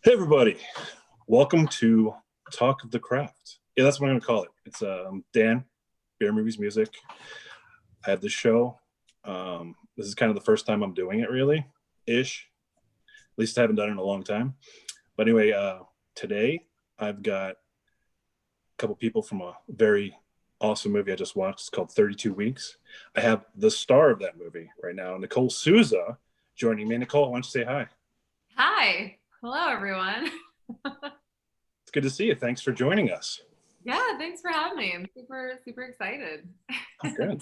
Hey everybody, welcome to Talk of the Craft. Yeah, that's what I'm gonna call it. It's Dan, Beer Movies Music. I have this show. This is kind of the first time I'm doing it, really, ish. At least I haven't done it in a long time. But anyway, today I've got a couple people from a very awesome movie I just watched. It's called 32 Weeks. I have the star of that movie right now, Nicole Souza, joining me. Nicole, why don't you say hi? Hi. Hello, everyone. It's good to see you. Thanks for joining us. Yeah, thanks for having me. I'm super excited. Oh, good.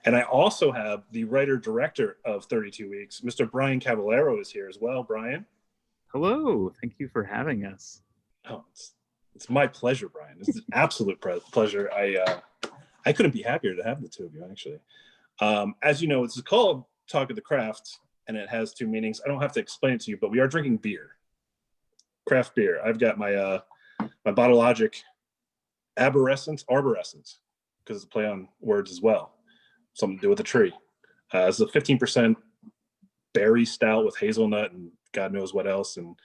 And I also have the writer director of 32 Weeks, Mr. Brian Cavallaro, is here as well. Brian. Hello, thank you for having us. Oh, it's my pleasure, Brian. It's an absolute pleasure. I couldn't be happier to have the two of you, actually. As you know, it's called Talk of the Craft, and it has two meanings. I don't have to explain it to you, but we are drinking beer, craft beer. I've got my Bottle Logic arborescence, because it's a play on words as well. Something to do with a tree. It's a 15% berry stout with hazelnut and God knows what else. And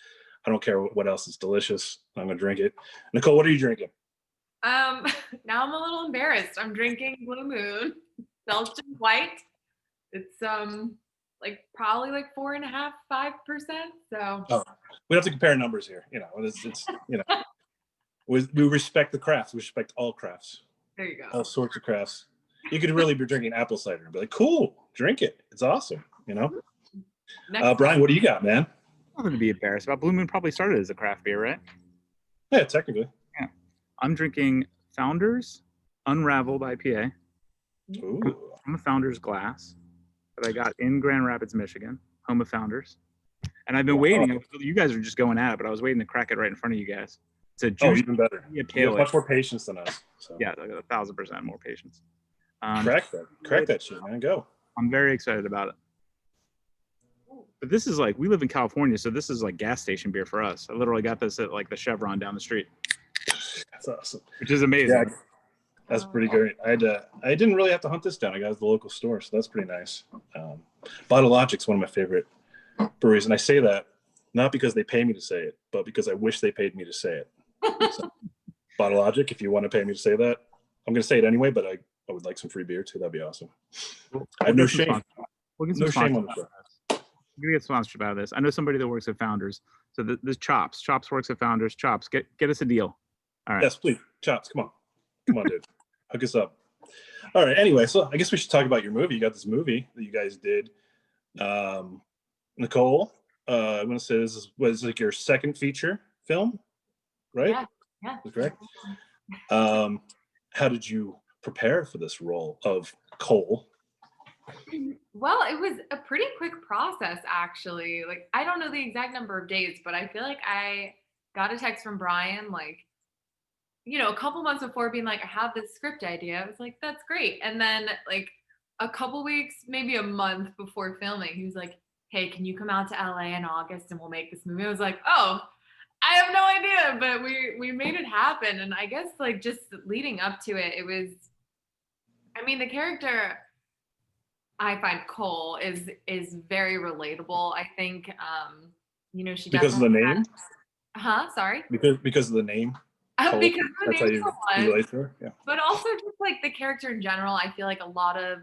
I don't care what else. It's delicious. I'm gonna drink it. Nicole, what are you drinking? Um, now I'm a little embarrassed. I'm drinking Blue Moon, Belgian White. It's like probably like 4.5, 5%. So Oh, we don't have to compare numbers here. It's we respect the crafts. We respect all crafts, there you go. all sorts of crafts. You could really be drinking apple cider and be like, cool, drink it. It's awesome. Brian, what do you got, man? Nothing to be embarrassed about. Blue Moon probably started as a craft beer, right? Yeah, technically. Yeah. I'm drinking Founders Unraveled IPA. Ooh. From a Founders glass that I got in Grand Rapids, Michigan, home of Founders. And I've been waiting. You guys are just going at it, but I was waiting to crack it right in front of you guys. It's a juice. Even better. You have much more patience than us. So. Yeah, I got 1,000% more patience. Crack that shit, man. Go. I'm very excited about it. But this is like, we live in California, so this is like gas station beer for us. I literally got this at like the Chevron down the street. That's awesome. Which is amazing. Yeah, that's pretty great. I didn't really have to hunt this down. I got it at the local store, so that's pretty nice. Bottle Logic's one of my favorite breweries, and I say that not because they pay me to say it, but because I wish they paid me to say it. So, Bottle Logic, if you want to pay me to say that, I'm going to say it anyway, but I would like some free beer too. That'd be awesome. I have no shame. No shame on this. We're gonna get sponsorship out of this. I know somebody that works at Founders. So this Chops works at Founders. Chops, get us a deal. All right. Yes, please. Chops, come on, dude. Hook us up. All right. Anyway, so I guess we should talk about your movie. You got this movie that you guys did. Nicole, I'm gonna say this was like your second feature film, right? Yeah. That's correct. How did you prepare for this role of Cole? Well, it was a pretty quick process, actually. Like, I don't know the exact number of days, but I feel like I got a text from Brian, like, a couple months before, being like, I have this script idea. I was like, that's great. And then, like, a couple weeks, maybe a month before filming, he was like, hey, can you come out to LA in August and we'll make this movie? I was like, oh, I have no idea, but we made it happen. And I guess, like, just leading up to it, it was, the character I find Cole is very relatable. I think she because of the name. Sorry. Because of the name. Because the name, yeah. But also just like the character in general. I feel like a lot of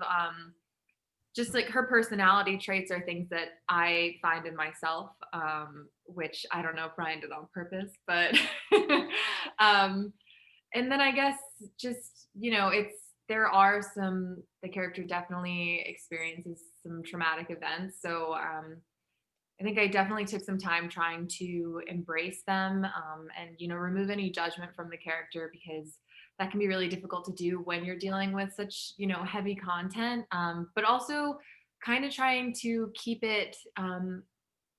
just like her personality traits are things that I find in myself, which I don't know if Brian did on purpose, but and then I guess just the character definitely experiences some traumatic events. So I think I definitely took some time trying to embrace them, and remove any judgment from the character, because that can be really difficult to do when you're dealing with such heavy content, but also kind of trying to keep it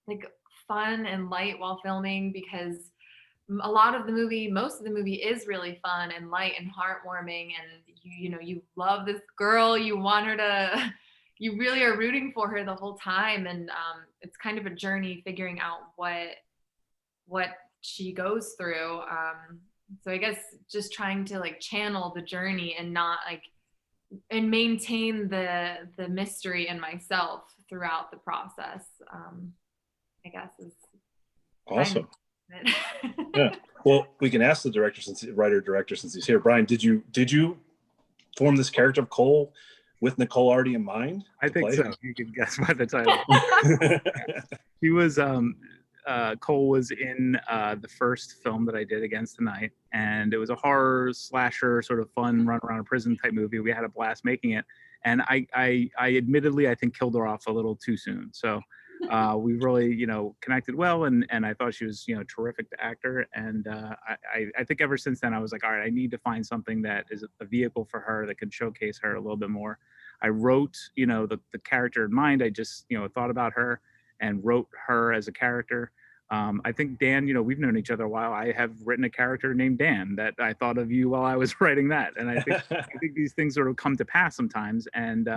like fun and light while filming, because most of the movie is really fun and light and heartwarming, and you love this girl, you want her to you really are rooting for her the whole time, and it's kind of a journey figuring out what she goes through, so I guess just trying to like channel the journey and not and maintain the mystery in myself throughout the process, I guess is awesome. Yeah. Well, we can ask the writer director since he's here. Brian, did you form this character of Cole with Nicole already in mind? I think so. You can guess by the title. He was Cole was in the first film that I did, Against the Night, and it was a horror slasher sort of fun run around a prison type movie. We had a blast making it, and I admittedly I think killed her off a little too soon. So we really connected well, and I thought she was terrific actor, and I think ever since then I was like, all right, I need to find something that is a vehicle for her that can showcase her a little bit more. I wrote the character in mind. I just thought about her and wrote her as a character. I think Dan, we've known each other a while. I have written a character named Dan that I thought of you while I was writing that, and I think these things sort of come to pass sometimes. And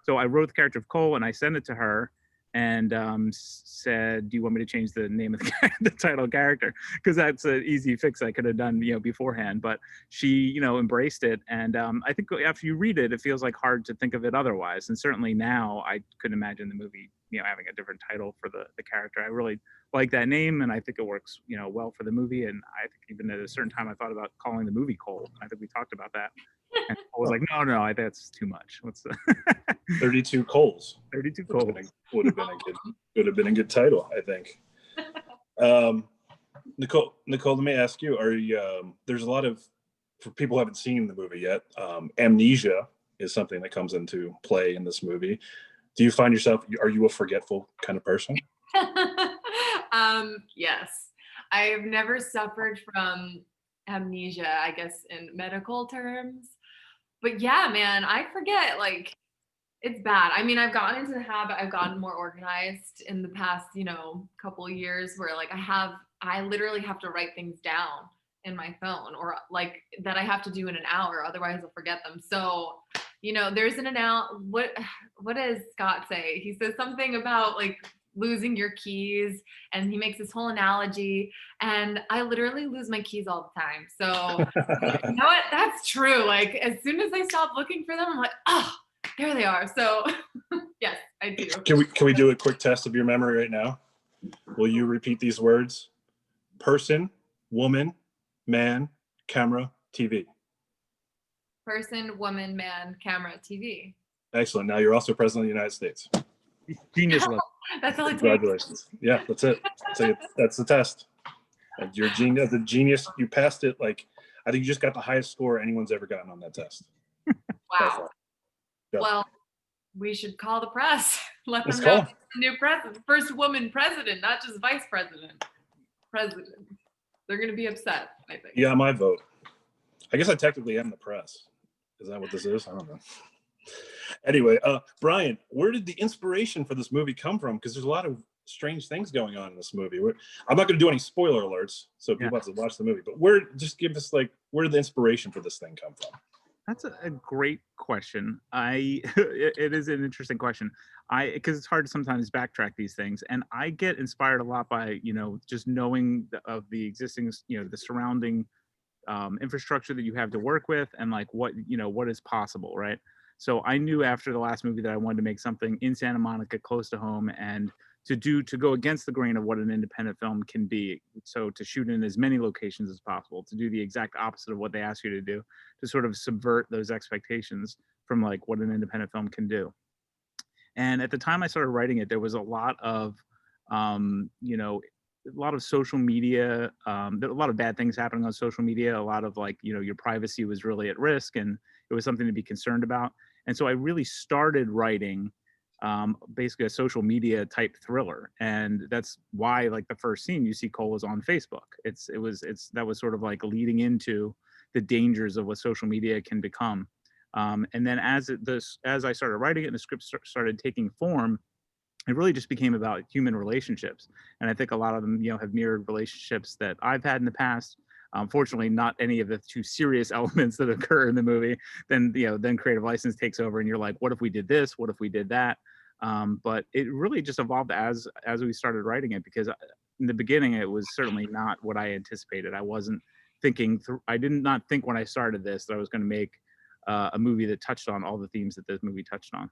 so I wrote the character of Cole, and I sent it to her, and said, "Do you want me to change the name of the title character? Because that's an easy fix I could have done, beforehand." But she, embraced it, and I think after you read it, it feels like hard to think of it otherwise. And certainly now, I couldn't imagine the movie, having a different title for the character. I really like that name, and I think it works, well for the movie. And I think even at a certain time, I thought about calling the movie Cole. I think we talked about that. And I was like, no, that's too much. What's the 32 Coles? 32 Coles would have been a good title, I think. Nicole, let me ask you: are you? There's a lot of, for people who haven't seen the movie yet, amnesia is something that comes into play in this movie. Do you find yourself? Are you a forgetful kind of person? Yes, I've never suffered from amnesia, I guess in medical terms. But yeah, man, I forget, like, it's bad. I mean, I've gotten into the habit, I've gotten more organized in the past, couple of years where like I literally have to write things down in my phone, or like that I have to do in an hour, otherwise I'll forget them. So, there's what does Scott say? He says something about like losing your keys, and he makes this whole analogy, and I literally lose my keys all the time. So you know what? That's true. Like as soon as I stop looking for them, I'm like, oh, there they are. So yes, I do. Can we do a quick test of your memory right now? Will you repeat these words? Person, woman, man, camera, TV. Person, woman, man, camera, TV. Excellent. Now you're also president of the United States. Genius level. That's all it takes. Congratulations. Yeah, that's it. That's the test. And you're genius. As a genius, you passed it. Like, I think you just got the highest score anyone's ever gotten on that test. Wow. Yeah. Well, we should call the press. Let Let's them know call. the new president, first woman president, not just vice president. President. They're going to be upset, I think. Yeah, my vote. I guess I technically am the press. Is that what this is? I don't know. Anyway, Brian, where did the inspiration for this movie come from? Because there's a lot of strange things going on in this movie. I'm not going to do any spoiler alerts, so people have to watch the movie. But just give us like, where did the inspiration for this thing come from? That's a great question. It is an interesting question. Because it's hard to sometimes backtrack these things, and I get inspired a lot by just knowing of the existing the surrounding infrastructure that you have to work with, and like what is possible, right? So I knew after the last movie that I wanted to make something in Santa Monica, close to home, and to go against the grain of what an independent film can be. So to shoot in as many locations as possible, to do the exact opposite of what they ask you to do, to sort of subvert those expectations from like what an independent film can do. And at the time I started writing it, there was a lot of a lot of social media, a lot of bad things happening on social media, a lot of like, your privacy was really at risk, and it was something to be concerned about. And so I really started writing basically a social media type thriller. And that's why like the first scene you see Cole is on Facebook. That was sort of like leading into the dangers of what social media can become. And then as I started writing it and the script started taking form, it really just became about human relationships. And I think a lot of them, have mirrored relationships that I've had in the past. Fortunately, not any of the too serious elements that occur in the movie. Then creative license takes over, and you're like, what if we did this? What if we did that? But it really just evolved as we started writing it, because in the beginning, it was certainly not what I anticipated. I wasn't thinking, I did not think when I started this that I was going to make a movie that touched on all the themes that this movie touched on.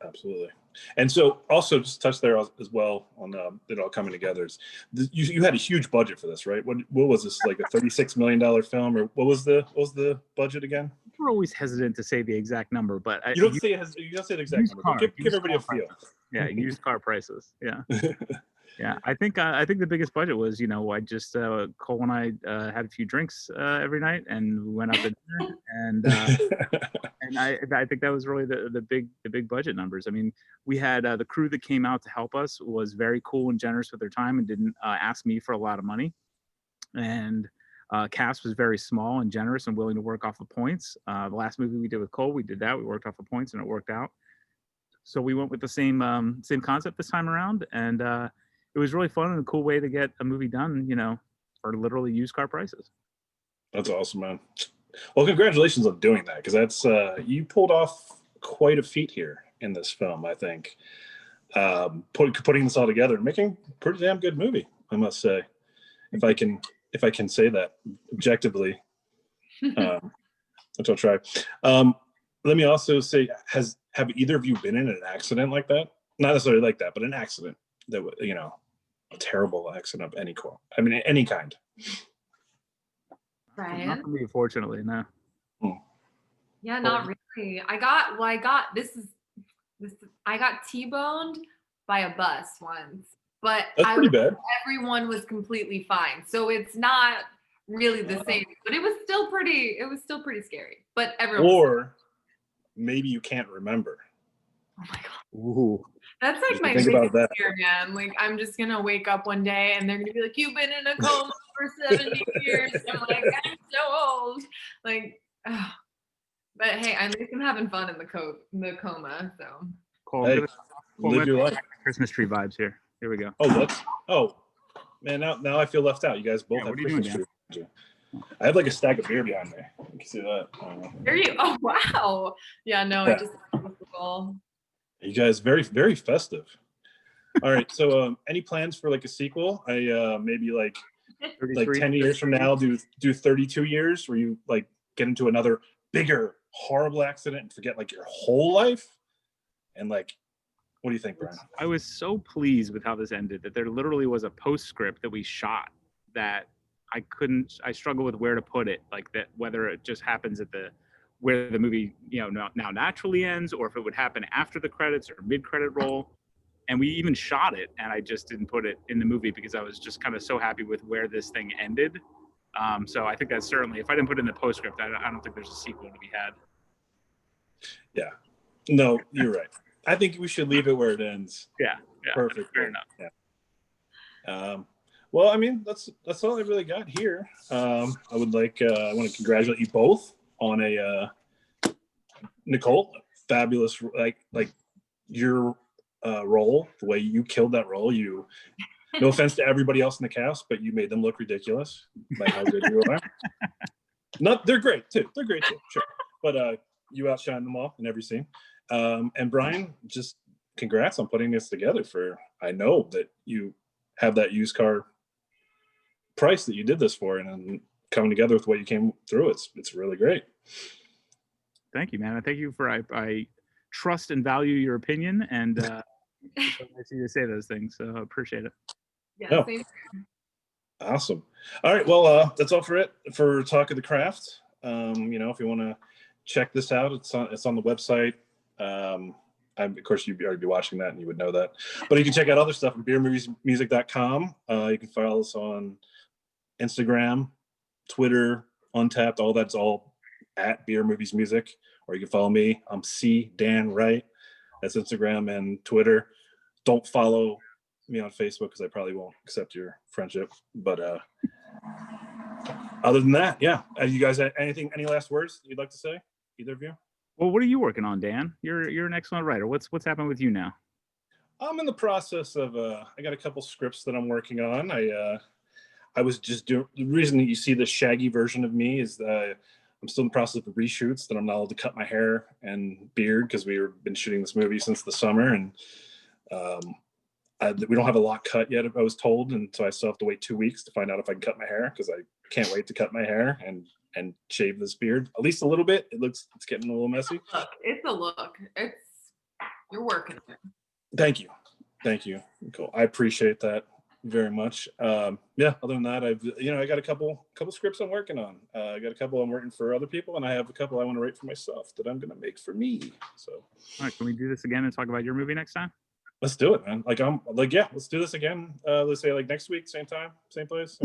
Absolutely. And so also just touch there as well on it all coming together. You had a huge budget for this, right? What was this, like a $36 million film, or what was the budget again? We're always hesitant to say the exact number, but You don't say the exact number, but give everybody a feel. Yeah, used car prices. Yeah. Yeah, I think the biggest budget was, I just Cole and I had a few drinks every night, and we went out to dinner, and and I think that was really the big budget numbers. I mean, we had the crew that came out to help us was very cool and generous with their time and didn't ask me for a lot of money, and cast was very small and generous and willing to work off of points. The last movie we did with Cole, we did that. We worked off of points, and it worked out. So we went with the same concept this time around, and it was really fun and a cool way to get a movie done, for literally used car prices. That's awesome, man. Well, congratulations on doing that, because that's you pulled off quite a feat here in this film, I think. Putting this all together and making a pretty damn good movie, I must say, if I can say that objectively. Which I'll try. Let me also say, have either of you been in an accident like that? Not necessarily like that, but an accident that, a terrible accident of any kind. Brian? Not for me, fortunately, no. Yeah, not really. I got T-boned by a bus once, but That's pretty bad. Everyone was completely fine. So it's not really the same, but it was still pretty scary. But everyone Or maybe you can't remember. Oh my God. Ooh. That's like my biggest fear, man. Like, I'm just gonna wake up one day and they're gonna be like, "You've been in a coma for 70 years." I'm like, I'm so old. Like, but hey, at least I'm having fun in the coma. So. Cool. Hey, live your life. Christmas tree vibes here. Here we go. Man, now I feel left out. You guys both have Christmas trees. I have like a stack of beer behind me. You can see that. Are you? Oh wow. Yeah. No. Yeah. I just. You guys very, very festive. All right. So any plans for like a sequel? Maybe like 10 years from now, do 32 years where you like get into another bigger, horrible accident and forget like your whole life? And like, what do you think, Brian? I was so pleased with how this ended that there literally was a postscript that we shot that I struggle with where to put it, like that, whether it just happens at where the movie, now naturally ends, or if it would happen after the credits or mid-credit roll. And we even shot it, and I just didn't put it in the movie because I was just kind of so happy with where this thing ended. So I think that's certainly, if I didn't put it in the postscript, I don't think there's a sequel to be had. Yeah. No, you're right. I think we should leave it where it ends. Yeah. Perfect. Fair enough. Yeah. Well, I mean, that's all I really got here. I want to congratulate you both on a Nicole, fabulous, like your role, the way you killed that role. No offense to everybody else in the cast, but you made them look ridiculous by how good you are. They're great too. Sure. But you outshined them all in every scene. And Brian, just congrats on putting this together. I know that you have that used car price that you did this for, and coming together with what you came through, it's really great. Thank you, man. Thank you for I trust and value your opinion, and it's so nice of you to say those things. So I appreciate it. Yeah. Awesome. All right. Well, that's all for Talk of the Craft. If you want to check this out, it's on the website. Of course, you'd already be watching that and you would know that. But you can check out other stuff on beermoviesmusic.com. You can follow us on Instagram, Twitter, Untapped. All that's all at Beer Movies Music. Or you can follow me. I'm C Dan Wright. That's Instagram and Twitter. Don't follow me on Facebook because I probably won't accept your friendship. But other than that, yeah. You guys, any last words you'd like to say? Either of you? Well, what are you working on, Dan? You're an excellent writer. What's happening with you now? I'm in the process of I got a couple scripts that I'm working on. I was just doing, the reason that you see the shaggy version of me is that I'm still in the process of reshoots, that I'm not allowed to cut my hair and beard because we've been shooting this movie since the summer, and we don't have a lot cut yet, I was told, and so I still have to wait 2 weeks to find out if I can cut my hair, because I can't wait to cut my hair and shave this beard at least a little bit. It's getting a little messy. It's a look. You're working. Thank you, Nicole. I appreciate that very much. Yeah. Other than that, I got a couple scripts I'm working on. I got a couple I'm writing for other people, and I have a couple I want to write for myself that I'm gonna make for me. So. All right, can we do this again and talk about your movie next time? Let's do it, man. Yeah, let's do this again. Let's say like next week, same time, same place.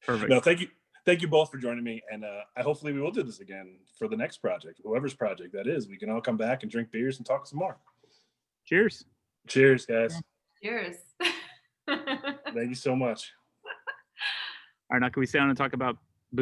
Perfect. No, thank you both for joining me, and hopefully we will do this again for the next project, whoever's project that is. We can all come back and drink beers and talk some more. Cheers. Cheers, guys. Cheers. Thank you so much. All right, now can we sit down and talk about